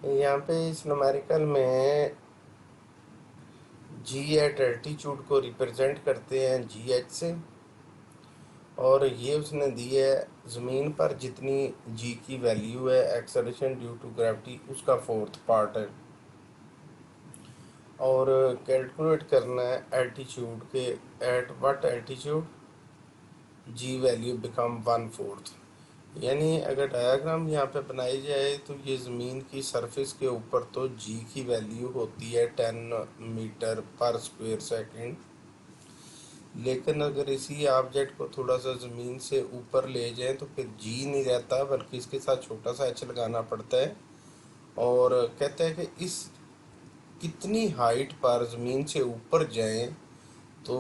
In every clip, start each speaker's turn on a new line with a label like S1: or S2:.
S1: यहाँ पे इस न्यूमेरिकल में जी एट एल्टीट्यूड को रिप्रेजेंट करते हैं जी एच से, और ये उसने दी है ज़मीन पर जितनी जी की वैल्यू है एक्सेलरेशन ड्यू टू ग्रेविटी उसका फोर्थ पार्ट है, और कैलकुलेट करना है एल्टीट्यूड के at what altitude G value become one fourth. यानी अगर डायग्राम यहाँ पे बनाई जाए तो ये ज़मीन की सरफेस के ऊपर तो जी की वैल्यू होती है 10 मीटर पर स्क्वायर सेकंड, लेकिन अगर इसी ऑब्जेक्ट को थोड़ा सा ज़मीन से ऊपर ले जाएं तो फिर जी नहीं रहता बल्कि इसके साथ छोटा सा एच लगाना पड़ता है। और कहते हैं कि इस कितनी हाइट पर ज़मीन से ऊपर जाएं तो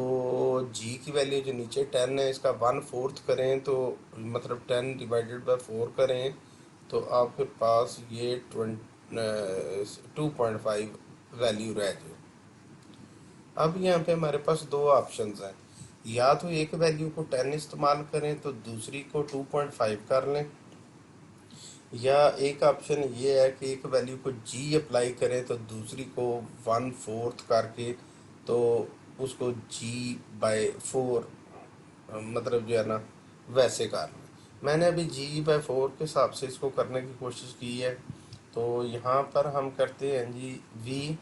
S1: जी की वैल्यू जो नीचे 10 है इसका वन फोर्थ करें तो मतलब 10/4 करें तो आपके पास ये 2.5 वैल्यू रह जाए। अब यहाँ पे हमारे पास दो ऑप्शंस हैं, या तो एक वैल्यू को 10 इस्तेमाल करें तो दूसरी को 2.5 कर लें, या एक ऑप्शन ये है कि एक वैल्यू को जी अप्लाई करें तो दूसरी को वन फोर्थ करके तो उसको जी/4 मतलब जो है ना वैसे कर लें। मैंने अभी जी/4 के हिसाब से इसको करने की कोशिश की है। तो यहाँ पर हम करते हैं जी we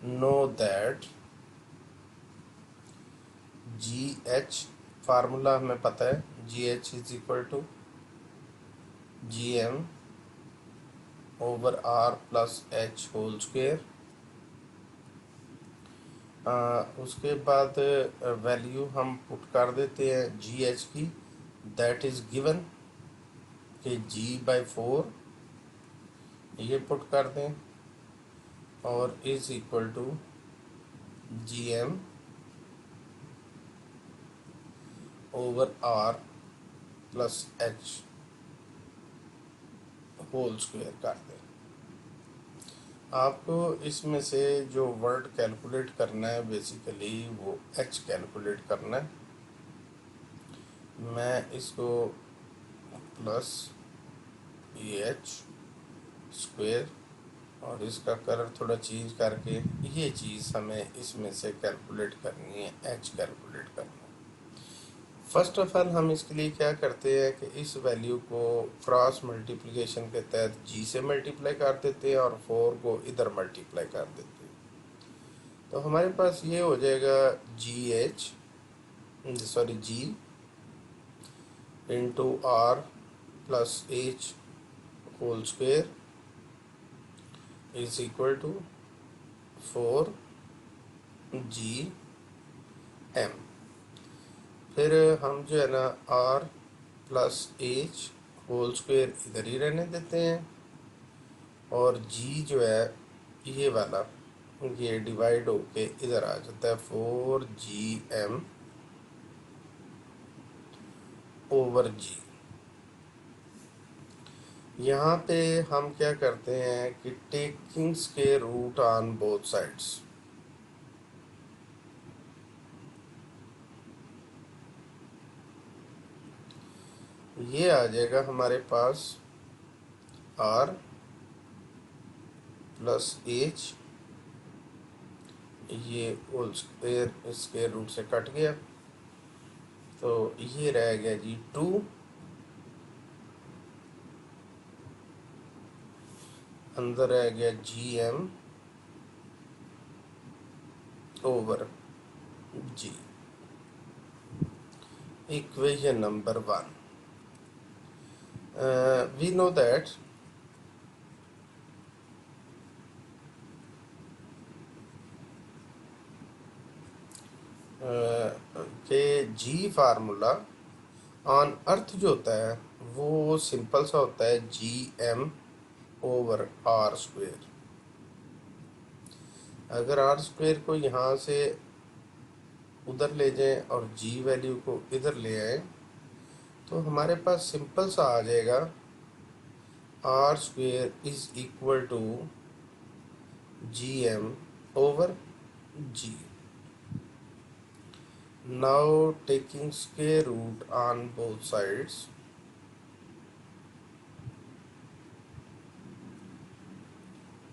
S1: know that g h, formula हमें पता है g h is equal to ji M over R plus H whole square. उसके बाद वैल्यू हम पुट कर देते हैं जी एच की, दैट इज गिवन कि जी/4 ये पुट कर दें और is equal to ji M over R plus H whole square कर दें। आपको इसमें से जो वर्ड कैलकुलेट करना है बेसिकली वो एच कैलकुलेट करना है। मैं इसको प्लस ए एच स्क्वायर और इसका कलर थोड़ा चेंज करके ये चीज़ हमें इसमें से कैलकुलेट करनी है, एच कैलकुलेट करना है। फर्स्ट ऑफ ऑल हम इसके लिए क्या करते हैं कि इस वैल्यू को क्रॉस मल्टीप्लिकेशन के तहत जी से मल्टीप्लाई कर देते हैं और 4 को इधर मल्टीप्लाई कर देते हैं। तो हमारे पास ये हो जाएगा G H sorry G into R plus H whole square is equal to 4 G M. फिर हम जो है ना R plus H whole square इधर ही रहने देते हैं, और जी जो है ये वाला ये डिवाइड होके इधर आ जाता है 4 जी एम ओवर जी। यहाँ पे हम क्या करते हैं कि टेकिंग्स के रूट ऑन बोथ साइड्स, ये आ जाएगा हमारे पास आर प्लस एच, ये होल स्क्वेयर स्क्वेयर रूट से कट गया तो ये रह गया जी 2, अंदर रह गया G M over G. Equation number 1, we know that कि जी फार्मूला ऑन अर्थ जो होता है वो सिंपल सा होता है G M over R square. अगर आर स्क्वेयर को यहाँ से उधर ले जाएं और जी वैल्यू को इधर ले आए तो हमारे पास सिंपल सा आ जाएगा R square is equal to ji M over G. Now taking square root on both sides,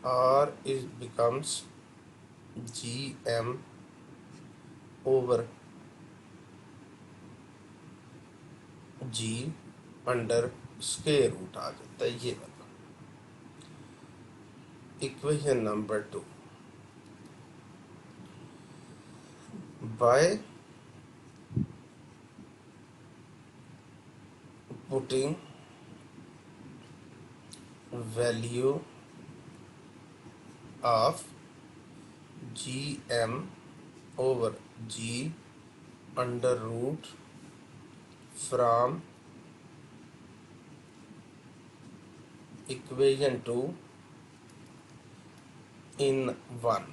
S1: R is becomes GM over G under square root आ जाता है ये वाला। Equation number 2, by putting value of GM over G under root from equation 2 in 1।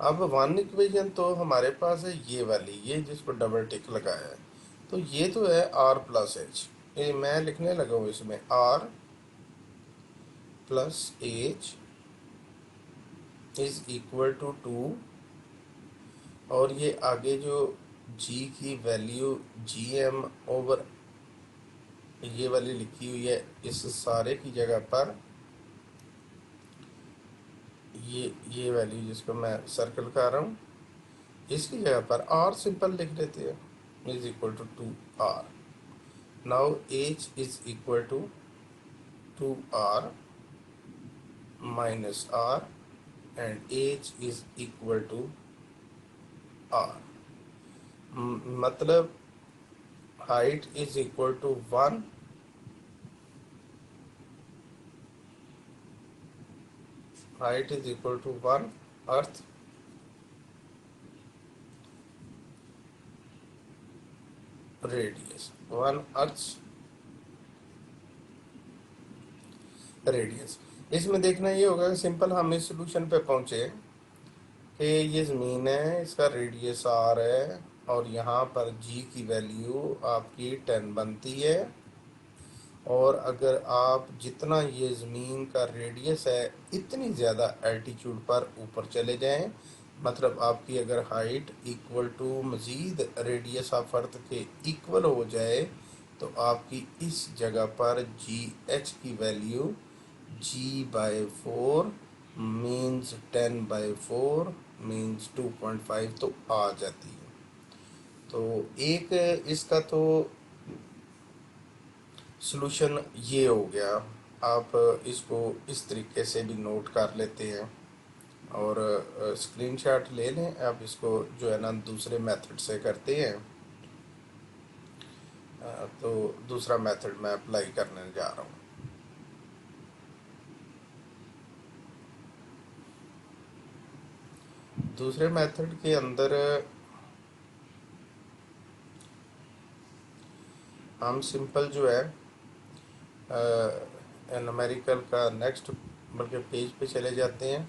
S1: अब 1 equation तो हमारे पास है ये वाली, ये जिस पर डबल टिक लगाया है, तो ये तो है R प्लस एच। ये मैं लिखने लगा हूँ इसमें R plus H is equal to 2, और ये आगे जो G की वैल्यू GM ओवर ये वाली लिखी हुई है, इस सारे की जगह पर ये वैल्यू जिसको मैं सर्कल कर रहा हूँ, इसकी जगह पर R सिंपल लिख देते हैं is equal to 2R। Now H is equal to 2R minus R and H is equal to R। मतलब height is equal to 1 height is equal to 1 earth radius, 1 earth radius. इसमें देखना ये होगा कि simple हम इस solution पे पहुंचे कि ये ज़मीन है, इसका रेडियस R है, और यहाँ पर G की वैल्यू आपकी 10 बनती है। और अगर आप जितना ये ज़मीन का रेडियस है इतनी ज़्यादा एल्टीट्यूड पर ऊपर चले जाएं, मतलब आपकी अगर हाइट इक्वल टू मज़ीद रेडियस ऑफ अर्थ के इक्वल हो जाए, तो आपकी इस जगह पर GH की वैल्यू G/4 मीन्स 10/4 मीन्स 2.5 तो आ जाती है। तो एक इसका तो सॉल्यूशन ये हो गया। आप इसको इस तरीके से भी नोट कर लेते हैं और स्क्रीनशॉट ले लें। आप इसको जो है ना दूसरे मेथड से करते हैं, तो दूसरा मेथड मैं अप्लाई करने जा रहा हूँ। दूसरे मेथड के अंदर हम सिंपल जो है न्यूमेरिकल का नेक्स्ट बल्कि पेज पे चले जाते हैं।